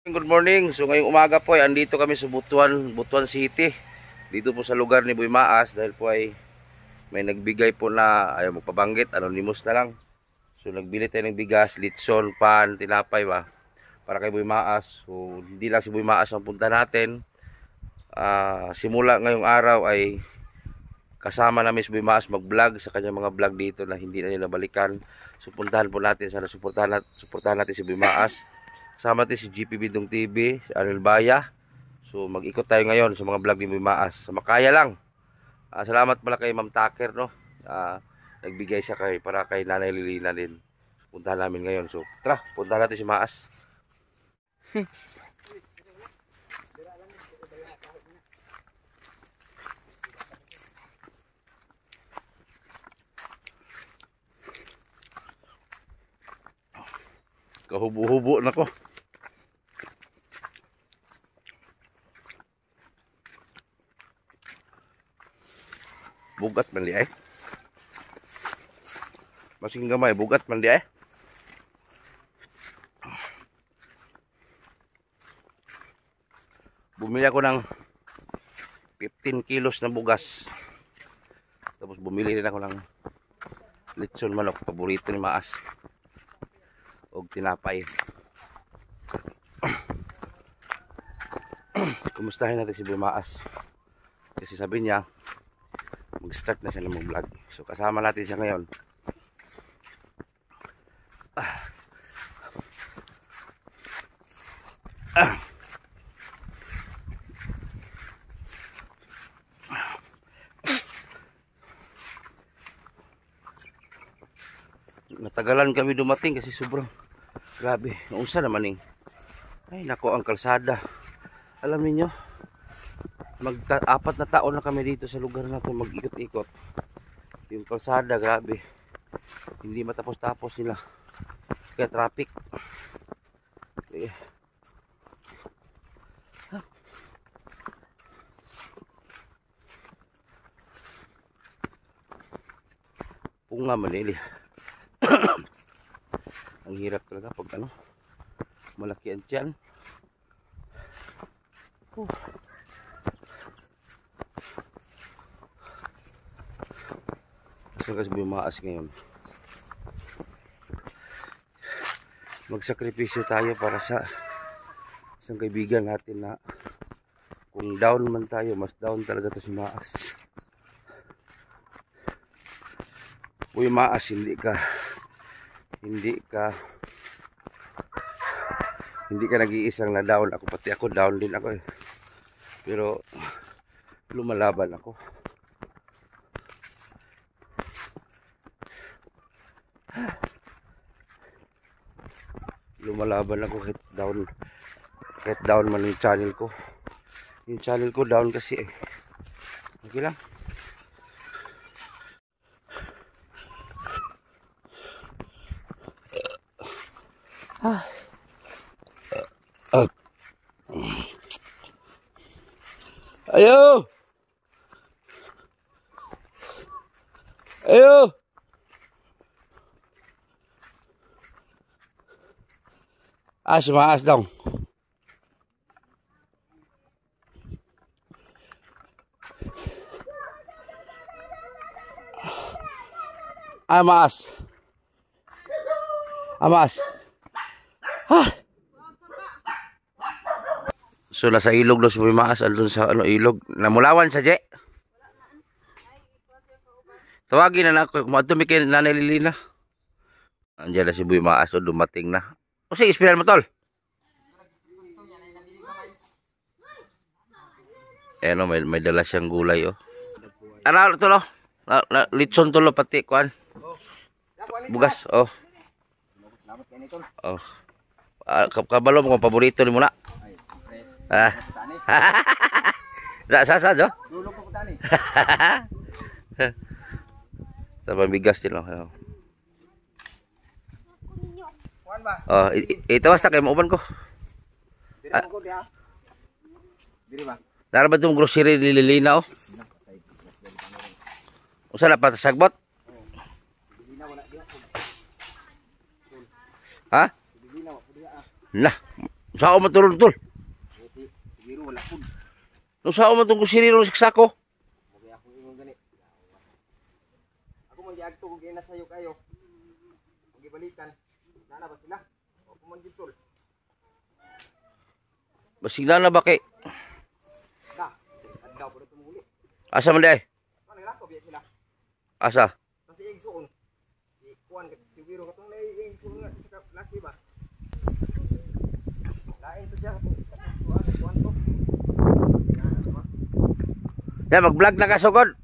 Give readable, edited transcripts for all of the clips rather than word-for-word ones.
Good morning. So ngayong umaga po ay andito kami sa Butuan City. Dito po sa lugar ni Boy Maas dahil po ay may nagbigay po na ayaw magpabanggit, anonymous na lang. So nagbili tayo ng bigas, litson, pan, tinapay ba para kay Boy Maas. So hindi lang si Boy Maas ang punta natin. Simula ngayong araw ay kasama namin si Boy Maas mag-vlog sa kanyang mga vlog dito na hindi na nila balikan. So puntahan po natin, sana suportahan natin si Boy Maas. Kasama natin si GP Bidong TV, si Arnel Baya. So mag-ikot tayo ngayon sa mga vlog ni Boy Maas. Sa Makaya lang. Salamat pala kay Ma'am Taker, no. Nagbigay siya para kay Nanay Lilina din. Puntahan namin ngayon. So tara, puntahan natin si Maas. Kahubo-hubo na ko. Bugat man di ay. Masing gamay, bugat man di ay. Bumili ako ng 15 kilos na bugas. Tapos bumili rin ako ng lechon manok, paborito ni Maas. Og tinapay. Kumustahin natin si Boy Maas. Kasi sabi niya mag-start na siya ng mag-vlog. So kasama natin siya ngayon. Natagalan kami dumating kasi sobrang grabe. Unsa naman ay nako ang kalsada. Alam niyo, apat na taon na kami dito sa lugar na to mag-ikot-ikot. Yung kalsada grabe. Hindi matapos-tapos nila. Kaya traffic. Punga Manili. Ang hirap talaga pag malaki ang tiyan. Saan kasi Boy Maas ngayon? Magsakripisyo tayo para sa isang kaibigan natin na kung down man tayo, mas down talaga to si Maas. Boy Maas, hindi ka nag-iisang na down. Pati ako down din ako eh. Pero lumalaban ako. Lumalaban ako kahit down man yung channel ko. Yung channel ko down kasi eh. Okay lang. Ayo! Ayo! Si Maas dong. Maas. Maas. So nasa ilog daw si Boy Maas, andun sa ilog. Namulawan sa je. Tawagin na ako, kumatumik kay Nanay Lilina. Andiyan na si Boy Maas, dumating na. O sige, ispiran mo tol. Ano, may dala siyang gulay oh. Ano tolo? Litson tolo pati kuan. Bugas, oh. Oh. Kabalo mo paborito ni mo na. Sa jo? Dulong ko tani. Sa bigas din lang. Oh, itawas ta kay mauban ko. Diri mo ko dia. Diri ba? Dara ba tong grocery Lilina oh? Usa na pa sagbot? Ha? Nah, Sao man tulon tol? Siguro wala pud. No sao man tong kusiriro sa sako? Magi ako ingon gani. Ako man giagto kung gina sayo kayo. Magibalikan. Nana ba sila? O kuman gid tol. Basig na ba kay? Da. Adlaw pud tumuli. Asa man day? Ano nila ko biya sila. Asa? Kasi igsuon. Si kuan siguro katong lay igsuon nga sa laki ba. Lain to siya kuan to. Ya mag-vlog na ka sugod.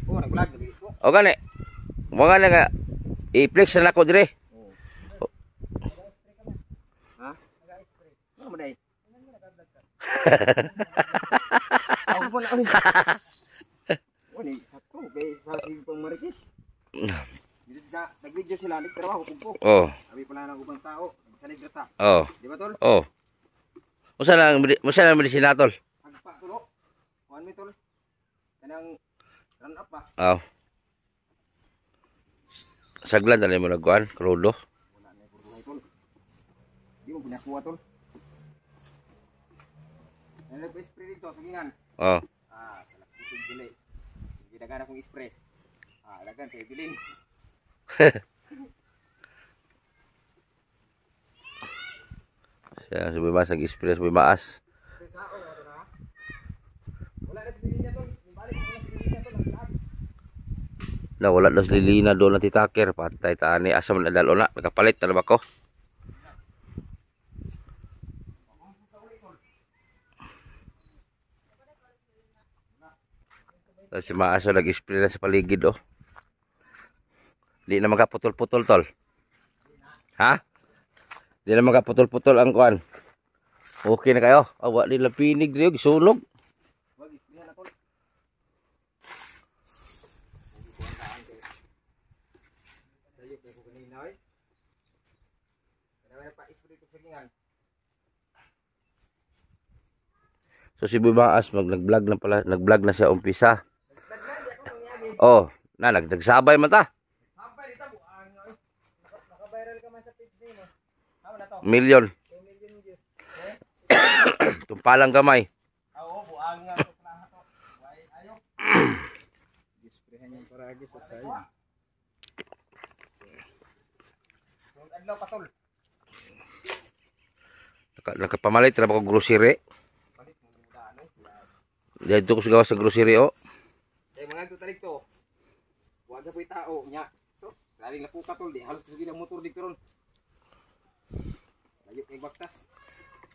Oh, nag-vlog gabi ko. O gani. Mo nga nga i-flex na ako dire. Ha? Ano mo day? Ako po na ulit. Wala, sakto. Kaya sa sige pang marikis. Dito sa nag-video sila, nagtrabaho ko. Oh. Sabi pala ng ubang tao, nagsalig rata. Oh. Di ba tol? Oh. Musa lang medisina tol. Agpa tulo. Kuhan mi tol. Kanang run up ba? Oh. Saglan na mo nagkuan, krudo. Wala na yung buhay tol. Di mo pinakuha tol. Nag-spray dito, sagingan. Oh. Salak puting gilay. Ginagan akong spray. Lagan kayo bilin. Siya sabi mas nag-express may maas. Wala na bilin tol. Balik wala bilin tol. Lahat. Na wala na lilina doon na titaker. Patay tani asam na dalo na. Nakapalit na ba ko? Si maas na nag-spray na sa paligid oh. Di na magkaputol-putol tol. Ha? Di na magkaputol-putol ang kuan. Okay na kayo. Awa nila pinig diyo gisunog. Wag isprihan na tol. Tayo ko kanina oy. Kada pa spray ko sagingan. So si Bumaas nag-vlog na pala, nag-vlog na siya umpisa. Oh, nagsabay man ta. Sampay dito buang naka-viral ka man sa page nimo. Ano na to? Million. 2 million views. Tumpalang gamay. Oo, buang nga to plaha to. Why ayo? Disprehan yung paragi sa sayo. Yung adlaw patol. Nakapamalit na ba ko grocery? Palit mo yung daan eh. Dito ko sigaw sa grocery oh. Mga tutalig to. Huwag na po yung tao niya. So, laling na po katol di. Halos kasi ng motor dito ron. Layo kay baktas.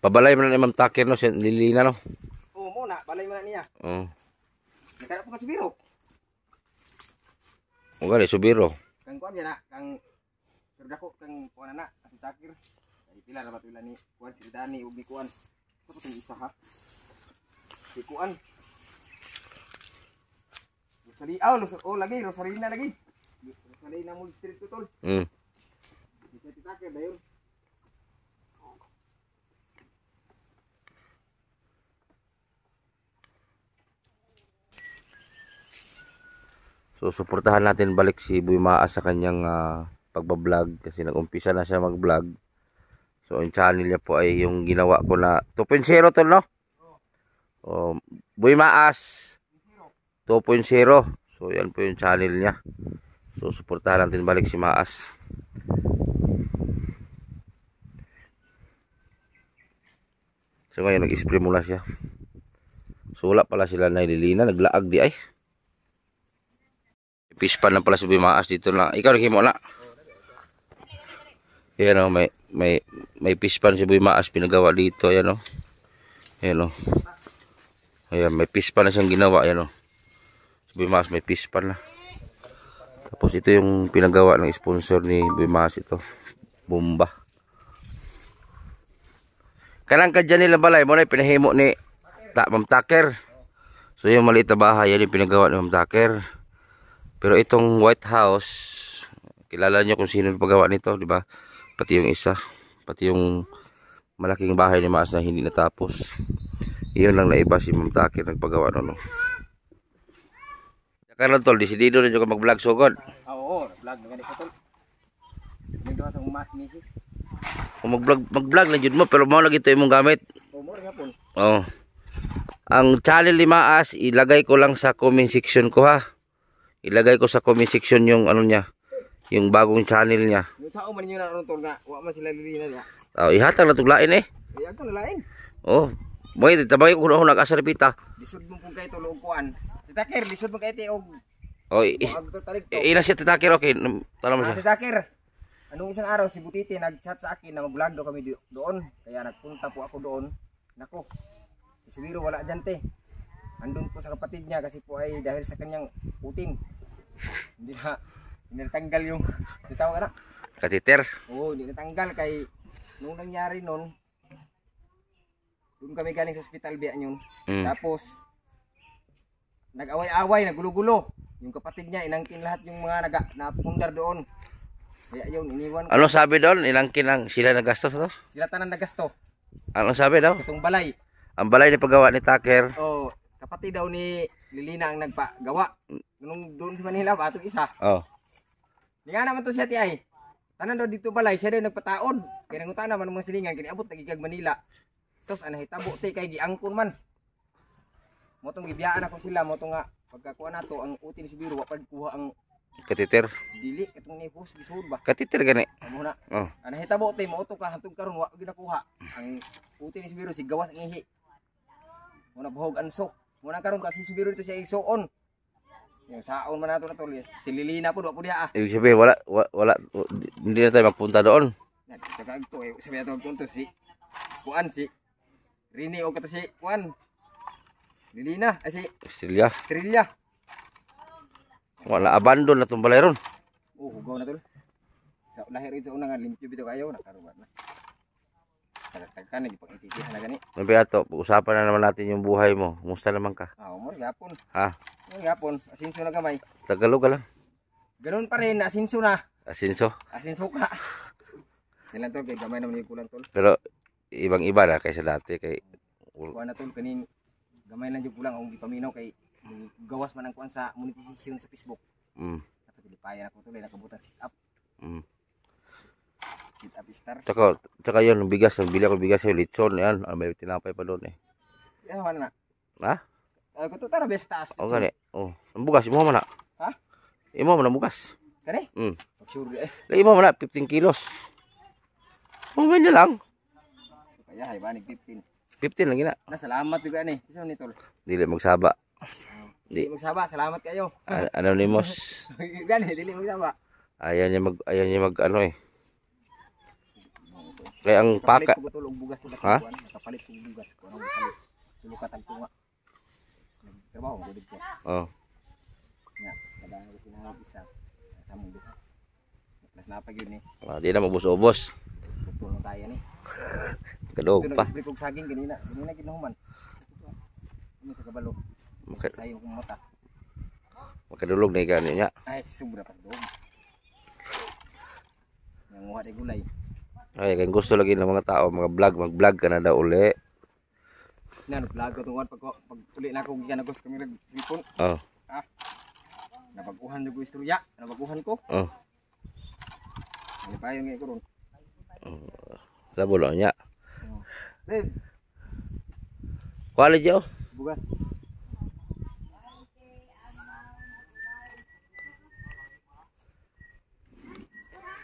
Pabalay man na Imam Takir no, siya nilina no. Oo muna, balay mo na niya. Oh. Nagkara po ka subiro. O gali subiro. Kang kuwan yan na, kang surdako, kang kuwan na, kasi takir. Ay pila na matula ni kuwan, si Dani, ug ni kuwan. Ito po itong isa ha. Si kuwan. Lagi, Rosarina lagi. Rosarina mo street to tol. Bisa takir dayon. So suportahan natin balik si Bumaas sa kanyang pagbablog kasi nag-umpisa na siya mag-vlog. So yung channel niya po ay yung ginawa ko na 2.0 tol no? Oh, Bumaas 2.0. So yan po yung channel niya. So suportahan natin balik si Maas. So ngayon nag-spray muna siya. So wala pala sila naililina, naglaag di ay. Pispan na pala si Bumaas dito na. Ikaw naghimo na. Ayan o, may pispan si Bumaas pinagawa dito. Ayan o. Ayan o. Ayan, may pispan na siyang ginawa. Ayan o. Si Bumaas may pispan na. Tapos ito yung pinagawa ng sponsor ni Bumaas ito. Bomba. Kanang ka dyan nila balay mo na pinahimo ni Ma'am Takir. So yung maliit na bahay, yan yung pinagawa ni Ma'am Takir. Pero itong White House, kilala nyo kung sino paggawa nito, di ba? Pati yung isa, pati yung malaking bahay ni Maas na hindi natapos. Iyon lang naiba si Ma'am Takir nagpagawa no. Karon tol, desidido na jud ka mag-vlog sugod. Oo, vlog na ganito tol. Nagdawa sa misis. Kung mag-vlog na jud mo pero mao lagi to imong gamit. O mo nga pon. Oh. Ang channel ni Maas ilagay ko lang sa comment section ko ha. Ilagay ko sa comment section yung ano niya, yung bagong channel niya. Yung sao man niyo na ron tol nga wa man sila lilina niya. Oh, ihatag na tuglain eh. Ay ako na lain. Oh. Moy tabay ko kuno nag-asa repita. Lisod mo pug kay tol og kuan. Titakir lisod mo kay ti og Oh, tarik to. ina siya titakir okay. Tara mo siya. Titakir. Anong isang araw si Butiti nag-chat sa akin na mag-vlog daw kami doon. Kaya nagpunta po ako doon. Nako. Si Subiro wala dyan te. Andun po sa kapatid niya kasi po ay dahil sa kanyang putin. Hindi natanggal yung tawag ka na. Katiter. Oo, hindi natanggal kay nung nangyari nun doon kami galing sa hospital biya yun. Tapos nag-away-away, nagulo-gulo. Yung kapatid niya inangkin lahat yung mga napundar doon. Kaya yun, iniwan ko. Ano sabi doon? Ilangkin ang sila nagastos to? Sila tanan nagasto. Ano sabi daw? Itong balay. Ang balay ni paggawa ni Taker. Oh, kapatid daw ni Lilina ang nagpagawa. Nung doon sa Manila ba atong isa. Oh. Di nga naman to siya ti ay. Tanan daw dito balay siya daw nagpataod. Kaya nangutan naman ng mga silingan kiniabot nagigag Manila. Sos ana hitabo ti kay giangkon man. Motong gibiyaan ako sila mo nga pagkakuha nato ang utin si Biro wa pad kuha ang Katiter. dili katong ni hus gisud ba. Katiter gani. Amo na. Oh. Ana hitabo ti mo ka hantog karon wa ginakuha. Ang utin ni si Biro si gawas ang ihi. Muna buhog anso. Muna karon kasi si Biro ito siya isuon. Yung saon man nato na tol. Si Lilina po wa po diha. Ibig sabihin wala hindi na tayo magpunta doon. Nagtagag to eh. Sabi ato punto si Kuan si Rini o kato si Kuan. Lilina ay si Silya. Trilya. Wala abandon na tong balay ron. Oh, hugaw na tol. Sa lahir ito una nga limpyo bitaw kayo nakarubat na. Tagag-tagkan nagipang-ititihan na gani. Nabi ato, pag-usapan na naman natin yung buhay mo. Kumusta naman ka? Ah, umor gapon. Ha? Umor gapon, asinso na gamay. Tagalog ka lang. Ganoon pa rin, asinso na. Asinso. Asinso ka. Kailan tol, kay gamay naman yung kulang tol. Pero ibang-iba na kaysa dati kay Kuha na tol, kanin gamay lang yung kulang ang ipaminaw kay gawas man ang kuan sa monetization sa Facebook. Dapat dilipayan ako tol, nakabutan sit up. Sit up star. Tsaka yun, bigas. Bili ako bigas yung lechon. Yan, may tinapay pa doon eh. Yan, wala na. Ha? Kung ito tara, best taas. O gani. Oh, ang bugas. Imo man na. Ha? Imo man na bugas. Kani? Pag-sure eh. Imo man na, 15 kilos. Oh, ganyan lang. Kaya, hay, banig 15. 15 lang gina. Salamat juga ni. Isa ni tol. Dili magsaba. Dili magsaba, salamat kayo. Anonymous. Gani, dili magsaba. Ayan niya mag ano eh. Kaya ang paka. Nakapalit ko bugas ko Ha? Nakapalit ko bugas ko. Ano nakapalit? Tulo ka tagtunga. Nagtrabaho ko dito. Oh. Nya, kadang ko tinawag isa. Sa mong duha. Plus na pa gyud ni. Di na mabus-ubos. Tutulong tayo ni. Kadog pa. Ito kog saging ganina. Ganina ginahuman. Ano sa kabalo? Sayo kong mata. Makadulog na gani niya. Ay, sobra pa doon. Yang muha de gulay. Ay, kung gusto lagi ng mga tao, mga mag-vlog ka na daw uli. Nan vlog ko tungod pag uli na ako gikan ako sa kamera cellphone. Oh. Ah. Nabaguhan ko istorya, nabaguhan ko. Oh. Ano pa yung ko ron? Labo lang niya. Babe, Quality oh. bugas.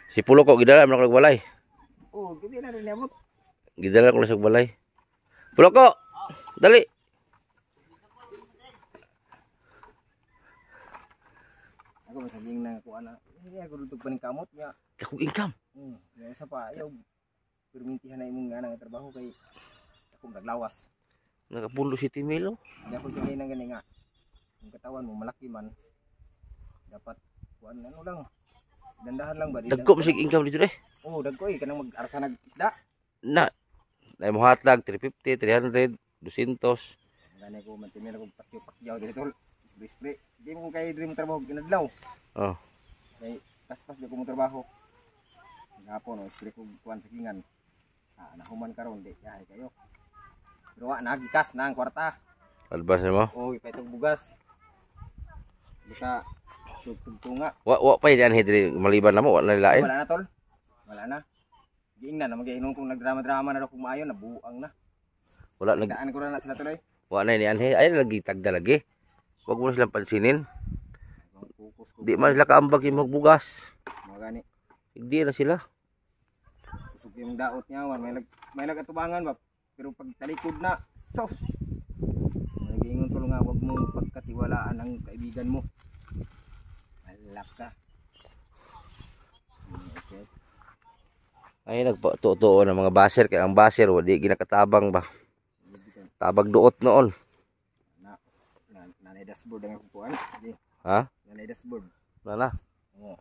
Si Pulo ko gidala man ako nagbalay. Oh, gabi na rin abot. Gidala ko lang sa balay. Pulo ko. Dali. Ako masaging na kuha na. Hindi ako dudog pa ng kamot niya. Akong income. Yung isa pa, ayaw. Permintihan na imong nga ng trabaho kay akong naglawas. Nakapulo si Timilo. Hindi ako sige nang gani nga. Yung katawan mo malaki man. Dapat kuan ano lang. Dandahan lang ba? Dagko masig income dito eh. Oo, dagko eh. Kanang mag-arsa nag-isda. Na mo hatag 350, 300, 200. Gani ko mantimir ako pakyaw-pakyaw dito. Spray-spray. Di mo kay dream trabaho ginadlaw. Oh. Kay paspas di ko mo trabaho. Gapon o spray ko kuan sa kingan. Nahuman karon di yahay kayo. Pero wa nagikas na ang kwarta. Albas mo. Oh, ipay tog bugas. Bika tugtunga. Wa pa yan hidri maliban na mo wala nilain. Wala na tol. Wala na. Giingnan na magiinom kung nagdrama-drama na daw kung maayo nabuang na. Wala Daan ko na sila tuloy. wala ni anhe. Ay lagi tagda lagi. Wag mo na silang pansinin. Focus ko. Di man sila kaambag yung magbugas. Mga gani. Hindi na sila. Kusog yung daot niya, may atubangan ba? Pero pag talikod na, sos. Nagiingon tulo nga, wag mo pagkatiwalaan ang kaibigan mo. Malak ka. Okay. Ay nagpatutuo ng mga baser kaya ang baser wala ginakatabang ba. Tabag duot noon. Nanay dashboard ang kukuan. Sige. Ha? Nanay dashboard. Wala na. Oo.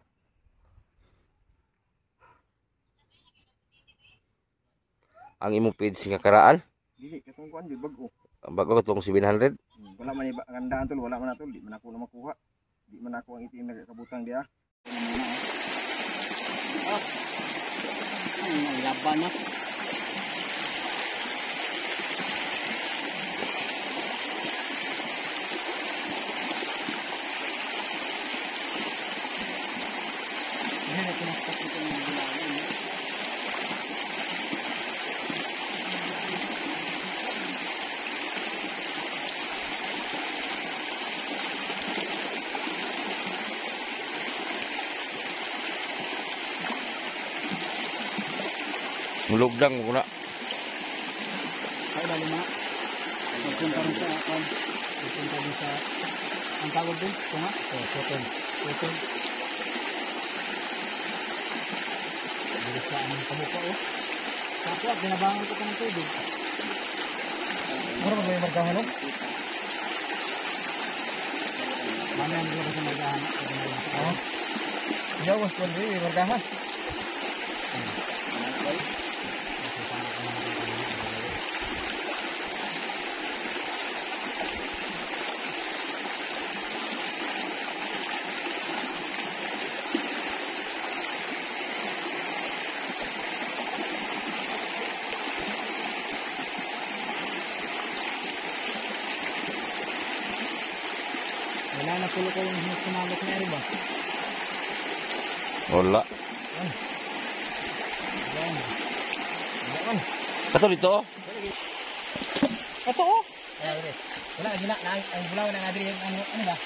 Ang imong page nga karaan. Dili katong kuan jud bag-o. Bago itong 700. Wala man iba ang handaan tol, wala man natol, di man ako na makuha. Di man ako ang itim nagkabutang diha. Ang laban na. Yan ito na ito ng bulawan. Mulugdang muna. Ay, lalo na. Magpunta rin sa akin. Magpunta rin sa... Ang tawag din? Ito nga? Soton. Soton. Bilis ka ang kamukha oh. Kapwa, binabangan ko ka ng tubig. Mura ba may markahan no? Mamaya hindi ko sa margahan. Oo. Yawas ko rin markahan. Wala na tulo ko yung sumalok na rin ba? Wala. Yan. Yan. Kato dito. Ito oh! Ay, wala gina na ang bulawan na adri yung ano ba?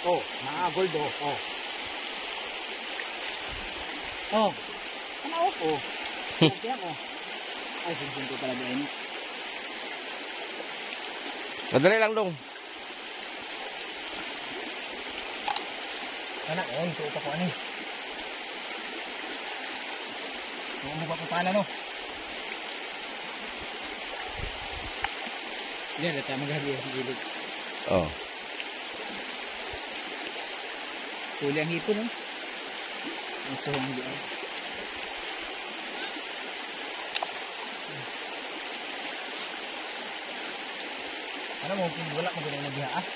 Oh, gold oh. Oh. Oh. Ano oh? Oh. Okay ako. Ay, sinsin ko pala din. Madali lang dong. Anak, ito pa ko ani. Kung mo pa ko pala no. Yan, ito maghabi sa gilid. Oh. Huli ang hipon oh. Ang suhang diyan. Ano mo kung wala mo ganun na diha ah.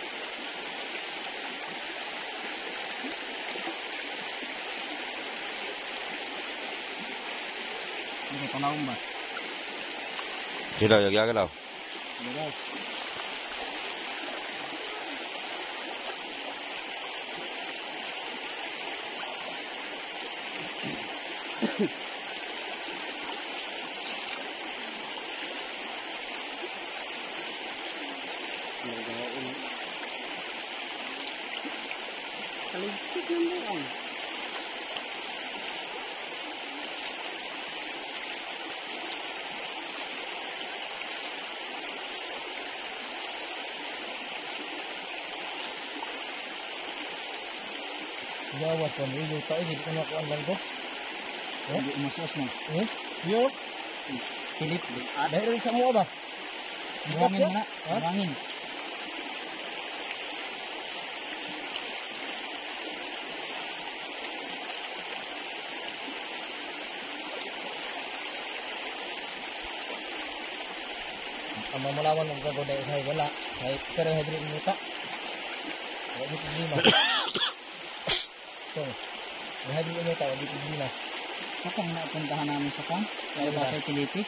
Hindi ko na ba? Sila yag daw. Bagay. Kaligpit ng buwan. Yawas ko ni yuta ini ko na ko lang ko. Hindi umaswas na. Yo. Pilit. Dahil sa mo ba? Buhangin mo na. Buhangin. Ang mamulawan ng gagoda ay wala. Ay pero hybrid muta. Wala dito lima. So, hybrid muta wala dito lima. Kapag napuntahan namin sa camp, kaya ba kay Piliti?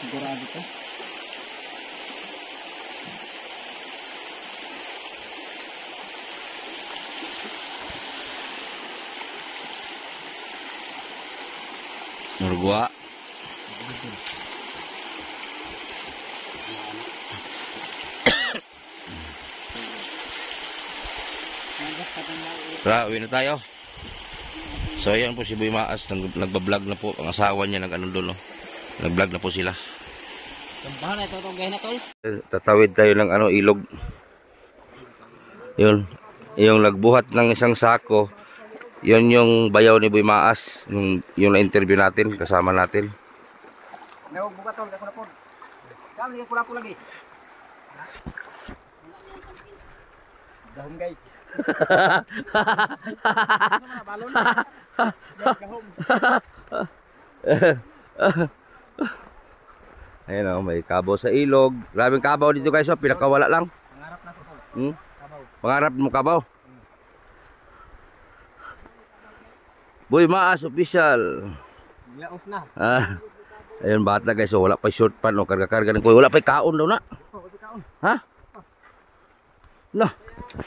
Sigurado ko. Murgwa. Tara, uwi na tayo. So ayan po si Boy Maas, nagbablog na po. Ang asawa niya nag-ano doon, no? Nag-vlog na po sila. Tambahan na ito itong gaya na tol. Tatawid tayo ng ano, ilog. Yun. Yung nagbuhat ng isang sako. Yun yung bayaw ni Boy Maas. Yung na-interview natin, kasama natin. Buka tol, ako na po. Kami ko lang po lagi. Dahon guys. Balon. Ayan o, may kabaw sa ilog. Grabing kabaw dito guys, oh, pinakawala lang. Pangarap na ko tol. Kabaw. Pangarap mo kabaw. Boy Maas official. Laos na. Ayun bata guys, oh, wala pa short pan, oh, karga-karga ng kuya. Wala pa kaon daw na. Ha? No.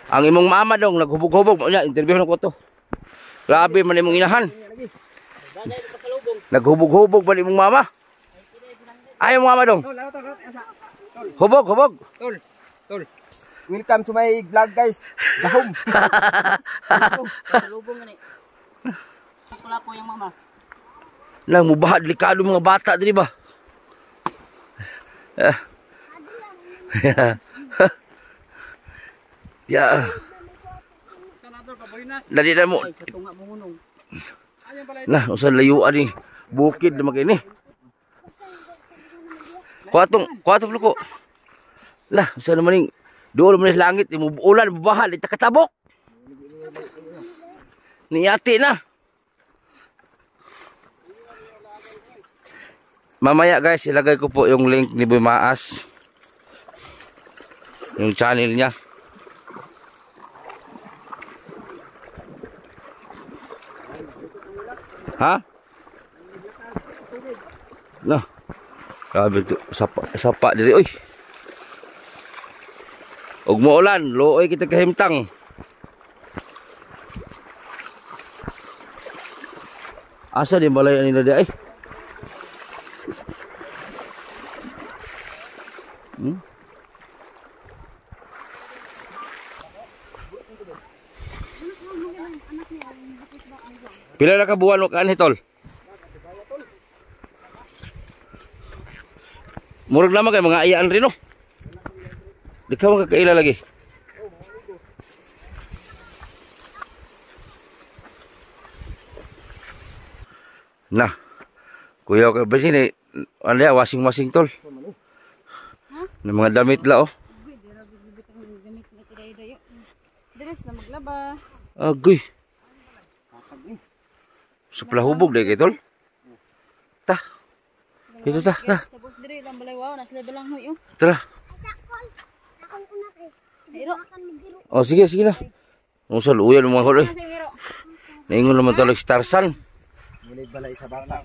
Ang imong mama dong naghubog-hubog mo niya, interview na ko to. Grabe man imong inahan. Naghubog-hubog ba imong mama? Ay imong mama dong. Tol, ano tol? Asa? Tol. Hubog, hubog. Tol. Tol. Welcome to my vlog guys. Dahom. Lubong nga ni. Wala po yung mama. Nang mubaha delikado mga bata diri ba? Ya. Senador Paboynas. Dali na mo. Ay, katunga mo ngunong. Ayun pala Nah, usan layuan ni. Bukid na magini. Kuatong luko. Lah, usan naman ning doon man sa langit, ulan, bubaha, ita katabok. Niyati na. Mamaya guys, ilagay ko po yung link ni Boy Maas. Yung channel niya. Ha? Nah. Grabe to, sapa diri oy. Og muulan, looy kita kahimtang. Asa di balay ani di ay? Pila na ka buwan mo ka tol? Murag naman kay mga ayaan rin, no? Di ka makakaila lagi. Nah, kuya ka ba sini? Ano ya, washing tol? Ng mga damit la, oh. Diretso na maglaba. Agoy. Supla hubog deh, tol. Ta. Ito ta. Tapos dire lang balay wow, nasa level lang hoy. Tara. Iro. Oh, sige na. Usal uyan mga hol, eh. Iro. Naingon naman tol, Starsan. Muli balay sa bata.